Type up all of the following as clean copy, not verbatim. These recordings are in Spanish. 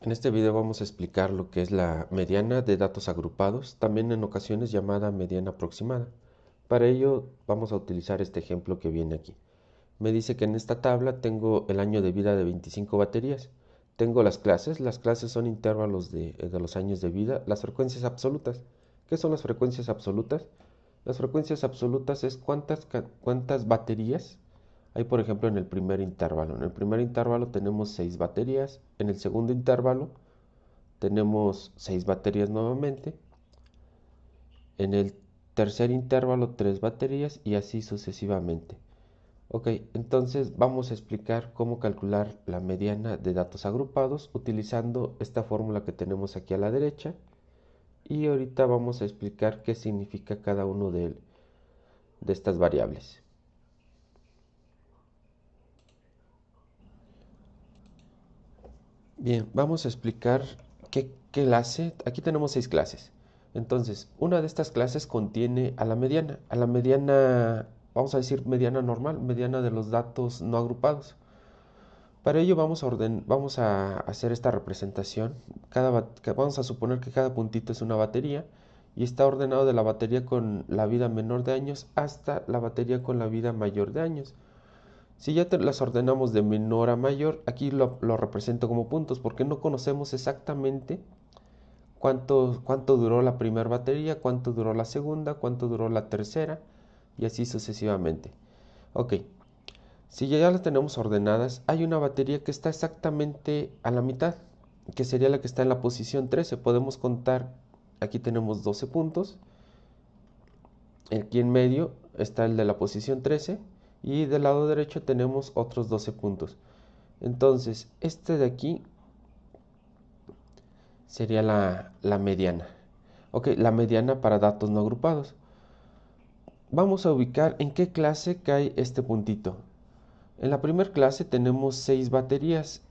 En este video vamos a explicar lo que es la mediana de datos agrupados, también en ocasiones llamada mediana aproximada. Para ello vamos a utilizar este ejemplo que viene aquí. Me dice que en esta tabla tengo el año de vida de 25 baterías. Tengo las clases son intervalos de los años de vida, las frecuencias absolutas. ¿Qué son las frecuencias absolutas? Las frecuencias absolutas es cuántas baterías hay, por ejemplo, en el primer intervalo. En el primer intervalo tenemos 6 baterías, en el segundo intervalo tenemos 6 baterías nuevamente, en el tercer intervalo 3 baterías y así sucesivamente. Ok, entonces vamos a explicar cómo calcular la mediana de datos agrupados utilizando esta fórmula que tenemos aquí a la derecha, y ahorita vamos a explicar qué significa cada uno de estas variables. Bien, vamos a explicar qué clase. Aquí tenemos 6 clases. Entonces, una de estas clases contiene a la mediana. A la mediana, vamos a decir mediana normal, mediana de los datos no agrupados. Para ello vamos a hacer esta representación. Vamos a suponer que cada puntito es una batería y está ordenado de la batería con la vida menor de años hasta la batería con la vida mayor de años. Si ya las ordenamos de menor a mayor, aquí lo represento como puntos porque no conocemos exactamente cuánto duró la primera batería, cuánto duró la segunda, cuánto duró la tercera y así sucesivamente. Ok, si ya las tenemos ordenadas, hay una batería que está exactamente a la mitad, que sería la que está en la posición 13. Podemos contar, aquí tenemos 12 puntos, aquí en medio está el de la posición 13 y del lado derecho tenemos otros 12 puntos. Entonces, este de aquí sería la mediana. Ok, la mediana para datos no agrupados. Vamos a ubicar en qué clase cae este puntito. En la primera clase tenemos 6 baterías,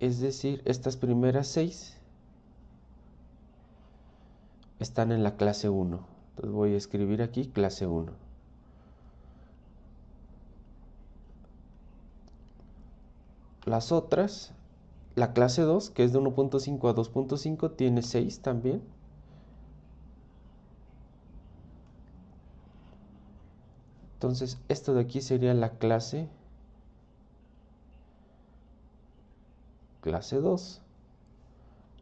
es decir, estas primeras 6 están en la clase 1. Entonces voy a escribir aquí clase 1. Las otras, la clase 2, que es de 1.5 a 2.5, tiene 6 también. Entonces, esto de aquí sería la clase 2.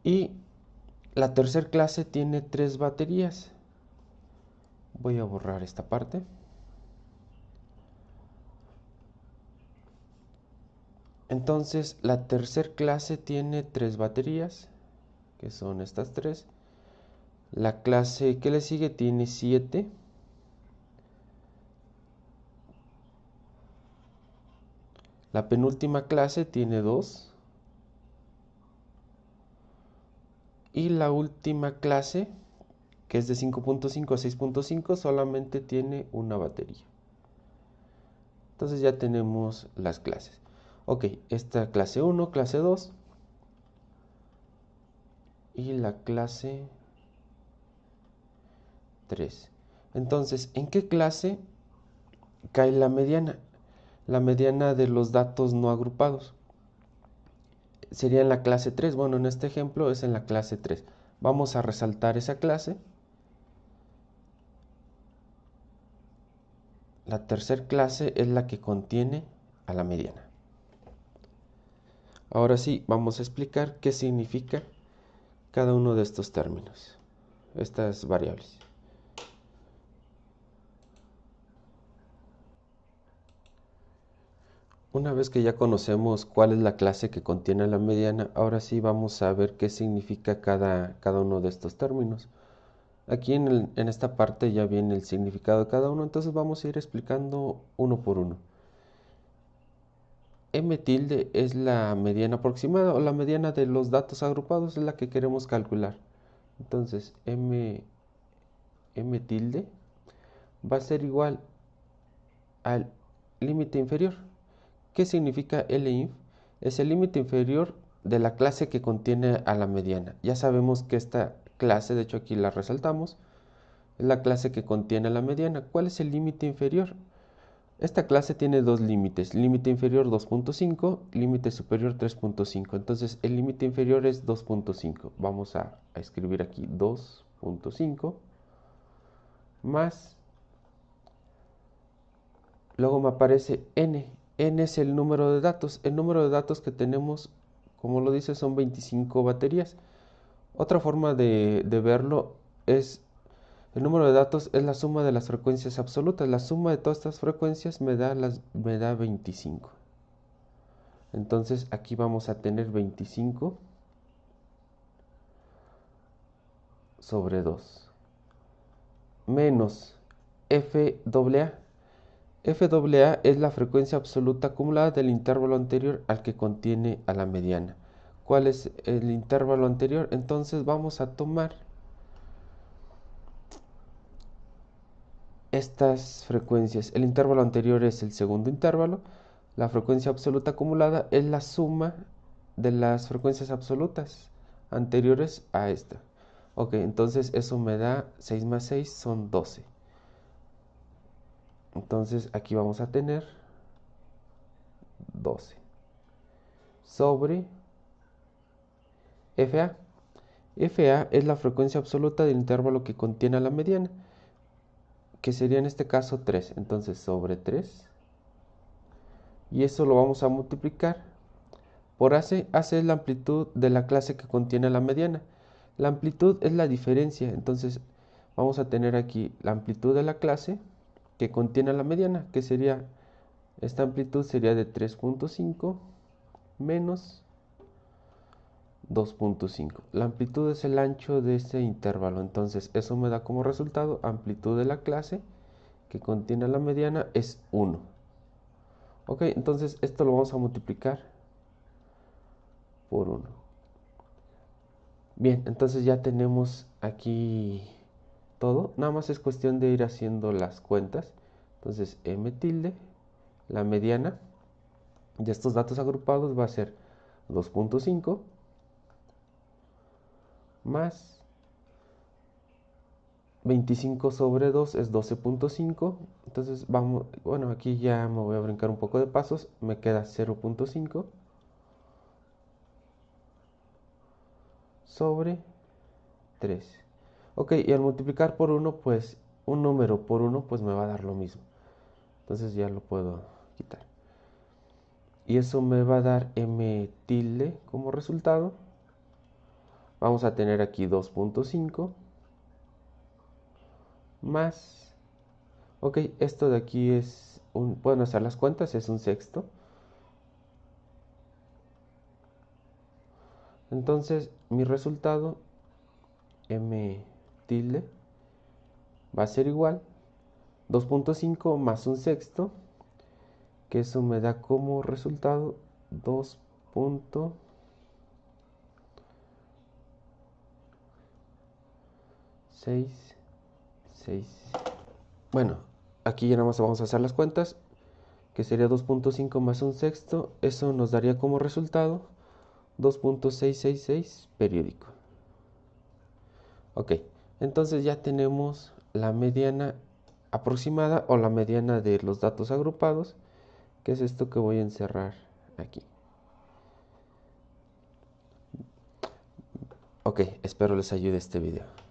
Y la tercera clase tiene 3 baterías. Voy a borrar esta parte. Entonces, la tercera clase tiene 3 baterías, que son estas 3. La clase que le sigue tiene 7. La penúltima clase tiene 2. Y la última clase, que es de 5.5 a 6.5, solamente tiene una batería. Entonces ya tenemos las clases. Ok, esta clase 1, clase 2 y la clase 3. Entonces, ¿en qué clase cae la mediana? La mediana de los datos no agrupados. Sería en la clase 3. Bueno, en este ejemplo es en la clase 3. Vamos a resaltar esa clase. La tercera clase es la que contiene a la mediana. Ahora sí, vamos a explicar qué significa cada uno de estos términos, estas variables. Una vez que ya conocemos cuál es la clase que contiene la mediana, ahora sí vamos a ver qué significa cada uno de estos términos. Aquí en esta parte ya viene el significado de cada uno, entonces vamos a ir explicando uno por uno. M tilde es la mediana aproximada o la mediana de los datos agrupados, es la que queremos calcular. Entonces M tilde va a ser igual al límite inferior. ¿Qué significa LINF? Es el límite inferior de la clase que contiene a la mediana. Ya sabemos que esta clase, de hecho aquí la resaltamos, es la clase que contiene a la mediana. ¿Cuál es el límite inferior? Esta clase tiene dos límites, límite inferior 2.5, límite superior 3.5. Entonces el límite inferior es 2.5. Vamos a escribir aquí 2.5 más, luego me aparece n. N es el número de datos. El número de datos que tenemos, como lo dice, son 25 baterías. Otra forma de verlo es, el número de datos es la suma de las frecuencias absolutas. La suma de todas estas frecuencias me da 25. Entonces aquí vamos a tener 25 sobre 2 menos FAA. FAA es la frecuencia absoluta acumulada del intervalo anterior al que contiene a la mediana. ¿Cuál es el intervalo anterior? Entonces vamos a tomar estas frecuencias. El intervalo anterior es el segundo intervalo. La frecuencia absoluta acumulada es la suma de las frecuencias absolutas anteriores a esta. Ok, entonces eso me da 6 más 6 son 12. Entonces aquí vamos a tener 12 sobre FA. FA es la frecuencia absoluta del intervalo que contiene a la mediana, que sería en este caso 3. Entonces sobre 3. Y eso lo vamos a multiplicar por AC. AC es la amplitud de la clase que contiene a la mediana. La amplitud es la diferencia. Entonces vamos a tener aquí la amplitud de la clase que contiene a la mediana, que sería, esta amplitud sería de 3.5 menos 2.5. La amplitud es el ancho de ese intervalo. Entonces eso me da como resultado amplitud de la clase que contiene a la mediana es 1. Ok, entonces esto lo vamos a multiplicar por 1. Bien, entonces ya tenemos aquí todo. Nada más es cuestión de ir haciendo las cuentas. Entonces m tilde, la mediana de estos datos agrupados va a ser 2.5 más 25 sobre 2 es 12.5. Entonces vamos, bueno, aquí ya me voy a brincar un poco de pasos. Me queda 0.5 sobre 3. Ok, y al multiplicar por 1, pues un número por 1, pues me va a dar lo mismo. Entonces ya lo puedo quitar. Y eso me va a dar m tilde como resultado. Vamos a tener aquí 2.5 más, ok, esto de aquí es pueden hacer las cuentas, es un sexto. Entonces mi resultado m tilde va a ser igual 2.5 más un sexto, que eso me da como resultado 2.66. Bueno, aquí ya nada más vamos a hacer las cuentas, que sería 2.5 más un sexto. Eso nos daría como resultado 2.666 periódico. Ok, entonces ya tenemos la mediana aproximada o la mediana de los datos agrupados, que es esto que voy a encerrar aquí. Ok, espero les ayude este video.